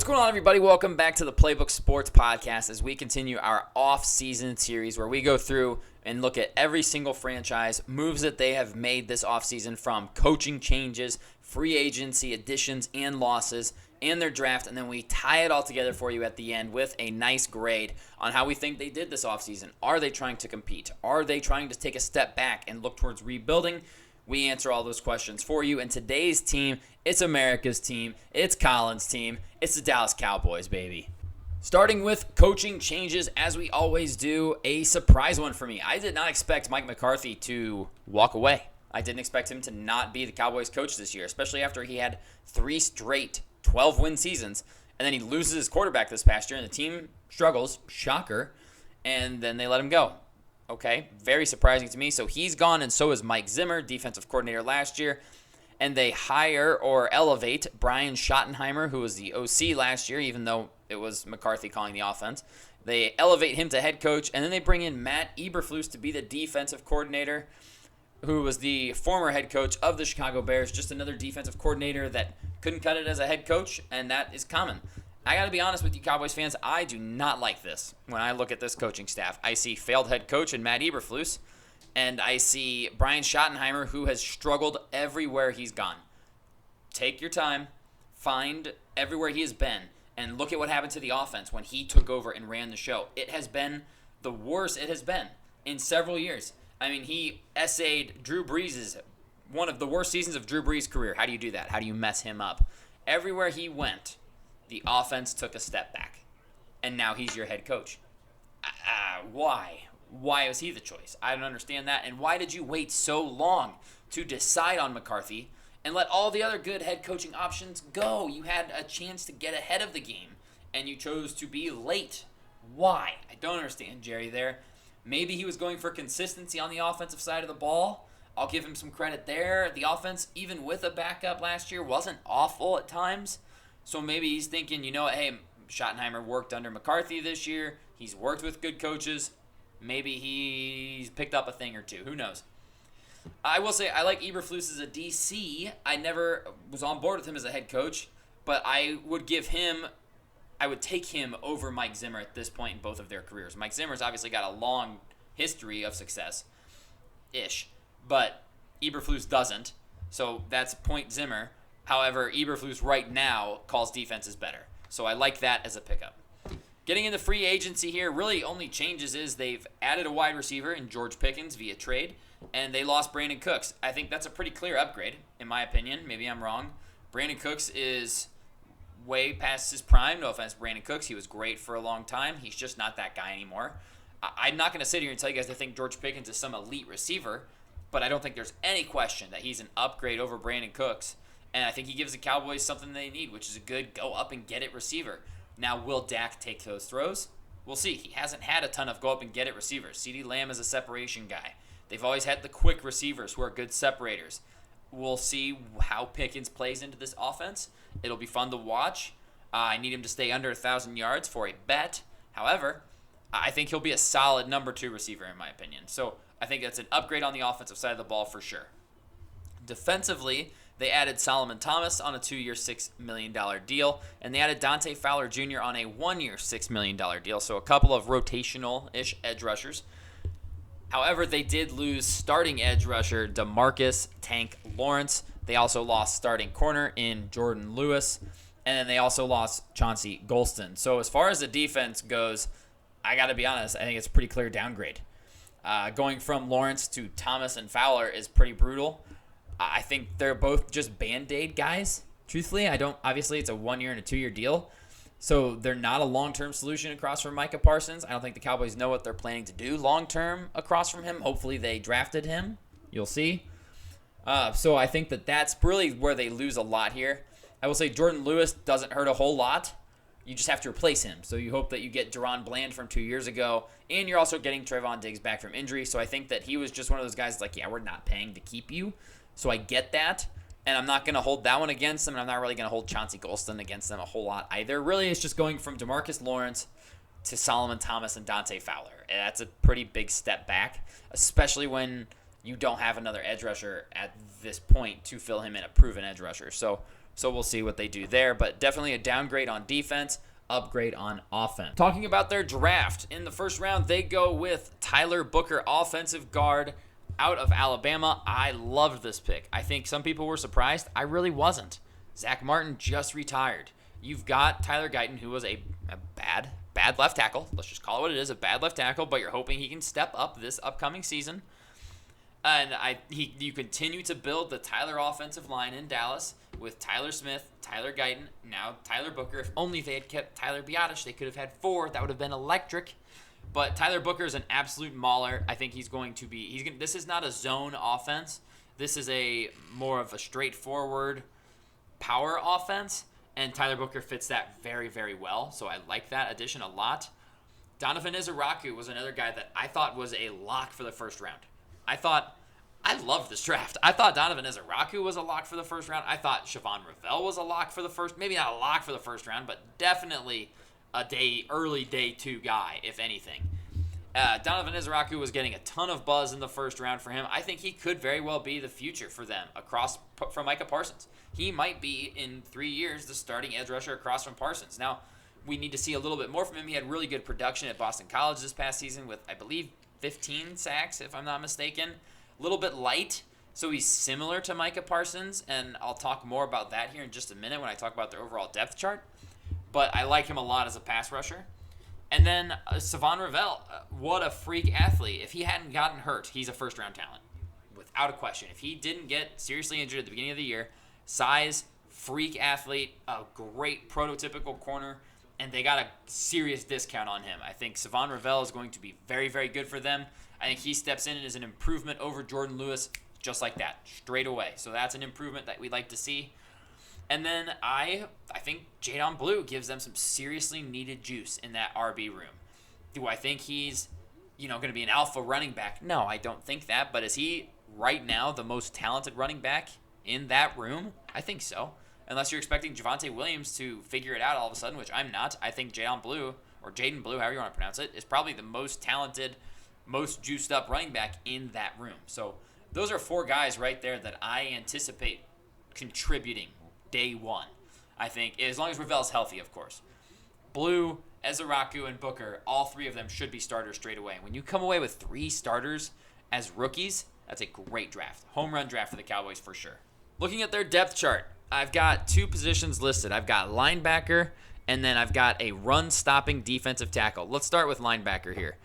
What's going on, everybody? Welcome back to the Playbook Sports Podcast as we continue our off-season series where we go through and look at every single franchise, moves that they have made this offseason, from coaching changes, free agency additions and losses, and their draft, and then we tie it all together for you at the end with a nice grade on how we think they did this offseason. Are they trying to compete? Are they trying to take a step back and look towards rebuilding? We answer all those questions for you. And today's team, it's America's team. It's Colin's team. It's the Dallas Cowboys, baby. Starting with coaching changes, as we always do, a surprise one for me. I did not expect Mike McCarthy to walk away. I didn't expect him to not be the Cowboys coach this year, especially after he had 3 straight 12-win seasons. And then he loses his quarterback this past year, and the team struggles. Shocker. And then they let him go. Okay, very surprising to me. So he's gone, and so is Mike Zimmer, defensive coordinator last year. And they hire or elevate Brian Schottenheimer, who was the OC last year, even though it was McCarthy calling the offense. They elevate him to head coach, and then they bring in Matt Eberflus to be the defensive coordinator, who was the former head coach of the Chicago Bears, just another defensive coordinator that couldn't cut it as a head coach, and that is common. I got to be honest with you, Cowboys fans, I do not like this. When I look at this coaching staff, I see failed head coach in Matt Eberflus, and I see Brian Schottenheimer, who has struggled everywhere he's gone. Take your time, find everywhere he has been, and look at what happened to the offense when he took over and ran the show. It has been the worst it has been in several years. I mean, he essayed Drew Brees' one of the worst seasons of Drew Brees' career. How do you do that? How do you mess him up? Everywhere he went, the offense took a step back, and now he's your head coach. Why? Why was he the choice? I don't understand that. And why did you wait so long to decide on McCarthy and let all the other good head coaching options go? You had a chance to get ahead of the game, and you chose to be late. Why? I don't understand Jerry there. Maybe he was going for consistency on the offensive side of the ball. I'll give him some credit there. The offense, even with a backup last year, wasn't awful at times. So maybe he's thinking, you know what, hey, Schottenheimer worked under McCarthy this year. He's worked with good coaches. Maybe he's picked up a thing or two. Who knows? I will say I like Eberflus as a DC. I never was on board with him as a head coach, but I would take him over Mike Zimmer at this point in both of their careers. Mike Zimmer's obviously got a long history of success-ish, but Eberflus doesn't. So that's point Zimmer. However, Eberflus right now calls defenses better. So I like that as a pickup. Getting into free agency here, really only changes is they've added a wide receiver in George Pickens via trade, and they lost Brandon Cooks. I think that's a pretty clear upgrade, in my opinion. Maybe I'm wrong. Brandon Cooks is way past his prime. No offense, Brandon Cooks. He was great for a long time. He's just not that guy anymore. I'm not going to sit here and tell you guys I think George Pickens is some elite receiver, but I don't think there's any question that he's an upgrade over Brandon Cooks. And I think he gives the Cowboys something they need, which is a good go-up-and-get-it receiver. Now, will Dak take those throws? We'll see. He hasn't had a ton of go-up-and-get-it receivers. CeeDee Lamb is a separation guy. They've always had the quick receivers who are good separators. We'll see how Pickens plays into this offense. It'll be fun to watch. I need him to stay under 1,000 yards for a bet. However, I think he'll be a solid number 2 receiver, in my opinion. So I think that's an upgrade on the offensive side of the ball for sure. Defensively, they added Solomon Thomas on a 2-year, $6 million deal, and they added Dante Fowler Jr. on a 1-year, $6 million deal, so a couple of rotational-ish edge rushers. However, they did lose starting edge rusher DeMarcus Tank Lawrence. They also lost starting corner in Jordan Lewis, and then they also lost Chauncey Golston. So as far as the defense goes, I got to be honest, I think it's a pretty clear downgrade. Going from Lawrence to Thomas and Fowler is pretty brutal. I think they're both just Band-Aid guys, truthfully. Obviously, it's a 1-year and a 2-year deal, so they're not a long-term solution across from Micah Parsons. I don't think the Cowboys know what they're planning to do long-term across from him. Hopefully, they drafted him. You'll see. So I think that's really where they lose a lot here. I will say Jordan Lewis doesn't hurt a whole lot. You just have to replace him. So you hope that you get Deron Bland from 2 years ago, and you're also getting Trayvon Diggs back from injury. So I think that he was just one of those guys like, yeah, we're not paying to keep you. So I get that, and I'm not going to hold that one against them, and I'm not really going to hold Chauncey Golston against them a whole lot either. Really, it's just going from DeMarcus Lawrence to Solomon Thomas and Dante Fowler. And that's a pretty big step back, especially when you don't have another edge rusher at this point to fill him in, a proven edge rusher. So So we'll see what they do there. But definitely a downgrade on defense, upgrade on offense. Talking about their draft, in the first round, they go with Tyler Booker, offensive guard out of Alabama. I loved this pick. I think some people were surprised. I really wasn't. Zach Martin just retired. You've got Tyler Guyton, who was a bad left tackle. Let's just call it what it is, a bad left tackle, but you're hoping he can step up this upcoming season. And you continue to build the Tyler offensive line in Dallas with Tyler Smith, Tyler Guyton, now Tyler Booker. If only they had kept Tyler Biadasz, they could have had 4. That would have been electric. But Tyler Booker is an absolute mauler. I think he's going to be. This is not a zone offense. This is a more of a straightforward power offense, and Tyler Booker fits that very, very well. So I like that addition a lot. Donovan Izaraku was another guy that I thought was a lock for the first round. I loved this draft. I thought Donovan Izaraku was a lock for the first round. I thought Siobhan Revell was a lock for the first, maybe not a lock for the first round, but definitely a early day 2 guy, if anything. Donovan Izaraku was getting a ton of buzz in the first round for him. I think he could very well be the future for them across from Micah Parsons. He might be, in 3 years, the starting edge rusher across from Parsons. Now, we need to see a little bit more from him. He had really good production at Boston College this past season with, I believe, 15 sacks, if I'm not mistaken. A little bit light, so he's similar to Micah Parsons, and I'll talk more about that here in just a minute when I talk about their overall depth chart. But I like him a lot as a pass rusher. And then Savon Revell, what a freak athlete. If he hadn't gotten hurt, he's a first-round talent, without a question. If he didn't get seriously injured at the beginning of the year, size, freak athlete, a great prototypical corner, and they got a serious discount on him. I think Savon Revell is going to be very, very good for them. I think he steps in and is an improvement over Jordan Lewis just like that, straight away. So that's an improvement that we'd like to see. And then I think Jadon Blue gives them some seriously needed juice in that RB room. Do I think he's, going to be an alpha running back? No, I don't think that. But is he right now the most talented running back in that room? I think so. Unless you're expecting Javonte Williams to figure it out all of a sudden, which I'm not. I think Jadon Blue, or Jaden Blue, however you want to pronounce it, is probably the most talented, most juiced up running back in that room. So those are 4 guys right there that I anticipate contributing day 1. I think, as long as Revell's healthy, of course. Blue, Izaraku, and Booker, all 3 of them should be starters straight away. When you come away with 3 starters as rookies, that's a great draft. Home run draft for the Cowboys for sure. Looking at their depth chart, I've got 2 positions listed. I've got linebacker, and then I've got a run-stopping defensive tackle. Let's start with linebacker here.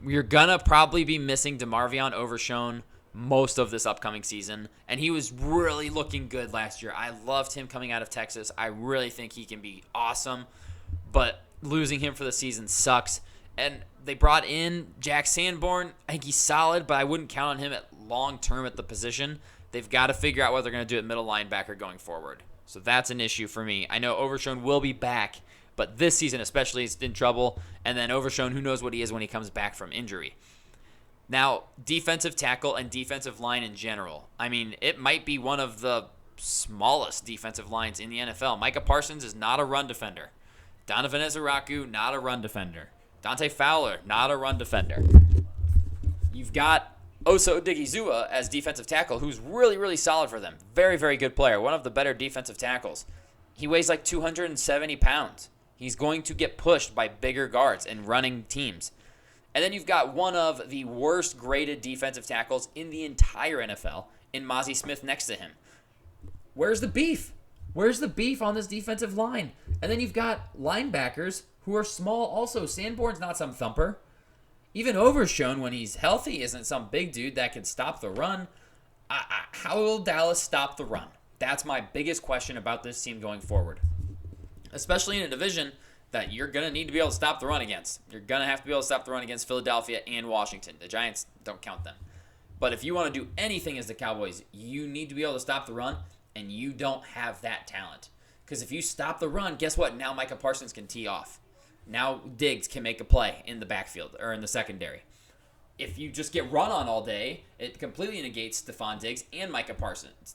You're going to probably be missing DeMarvion Overshown most of this upcoming season, and he was really looking good last year. I loved him coming out of Texas. I really think he can be awesome, but losing him for the season sucks. And they brought in Jack Sanborn. I think he's solid, but I wouldn't count on him at long-term at the position. They've got to figure out what they're going to do at middle linebacker going forward. So that's an issue for me. I know Overshown will be back, but this season especially is in trouble. And then Overshown, who knows what he is when he comes back from injury. Now, defensive tackle and defensive line in general. I mean, it might be one of the smallest defensive lines in the NFL. Micah Parsons is not a run defender. Donovan Izaraku, not a run defender. Dante Fowler, not a run defender. You've got Osa Odigizua as defensive tackle, who's really, really solid for them. Very, very good player. One of the better defensive tackles. He weighs like 270 pounds. He's going to get pushed by bigger guards and running teams. And then you've got one of the worst graded defensive tackles in the entire NFL in Mozzie Smith next to him. Where's the beef? Where's the beef on this defensive line? And then you've got linebackers who are small also. Sanborn's not some thumper. Even Overshown, when he's healthy, isn't some big dude that can stop the run. How will Dallas stop the run? That's my biggest question about this team going forward. Especially in a division that you're going to need to be able to stop the run against. You're going to have to be able to stop the run against Philadelphia and Washington. The Giants, don't count them. But if you want to do anything as the Cowboys, you need to be able to stop the run, and you don't have that talent. Because if you stop the run, guess what? Now Micah Parsons can tee off. Now Diggs can make a play in the backfield or in the secondary. If you just get run on all day, it completely negates Trevon Diggs and Micah Parsons.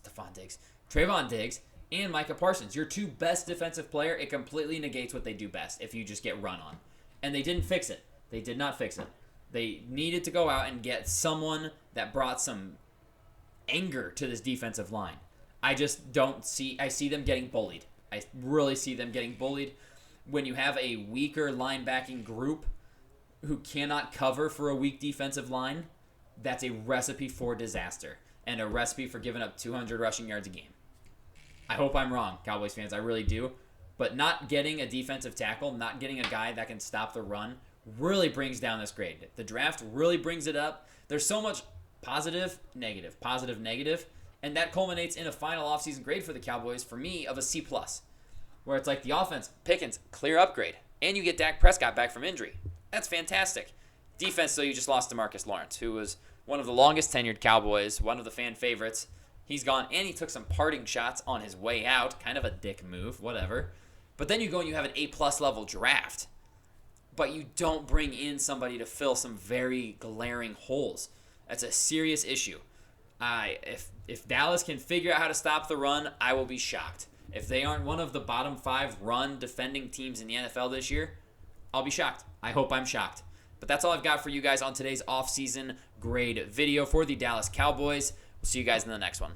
Your 2 best defensive player, it completely negates what they do best if you just get run on. And they didn't fix it. They did not fix it. They needed to go out and get someone that brought some anger to this defensive line. I just don't see. I see them getting bullied. I really see them getting bullied. When you have a weaker linebacking group who cannot cover for a weak defensive line, that's a recipe for disaster and a recipe for giving up 200 rushing yards a game. I hope I'm wrong, Cowboys fans. I really do. But not getting a defensive tackle, not getting a guy that can stop the run, really brings down this grade. The draft really brings it up. There's so much positive, negative, and that culminates in a final offseason grade for the Cowboys, for me, of a C+. Where it's like the offense, Pickens, clear upgrade. And you get Dak Prescott back from injury. That's fantastic. Defense, though, you just lost to Marcus Lawrence, who was one of the longest tenured Cowboys, one of the fan favorites. He's gone, and he took some parting shots on his way out. Kind of a dick move, whatever. But then you go and you have an A-plus level draft. But you don't bring in somebody to fill some very glaring holes. That's a serious issue. If Dallas can figure out how to stop the run, I will be shocked. If they aren't one of the bottom 5 run defending teams in the NFL this year, I'll be shocked. I hope I'm shocked. But that's all I've got for you guys on today's offseason grade video for the Dallas Cowboys. We'll see you guys in the next one.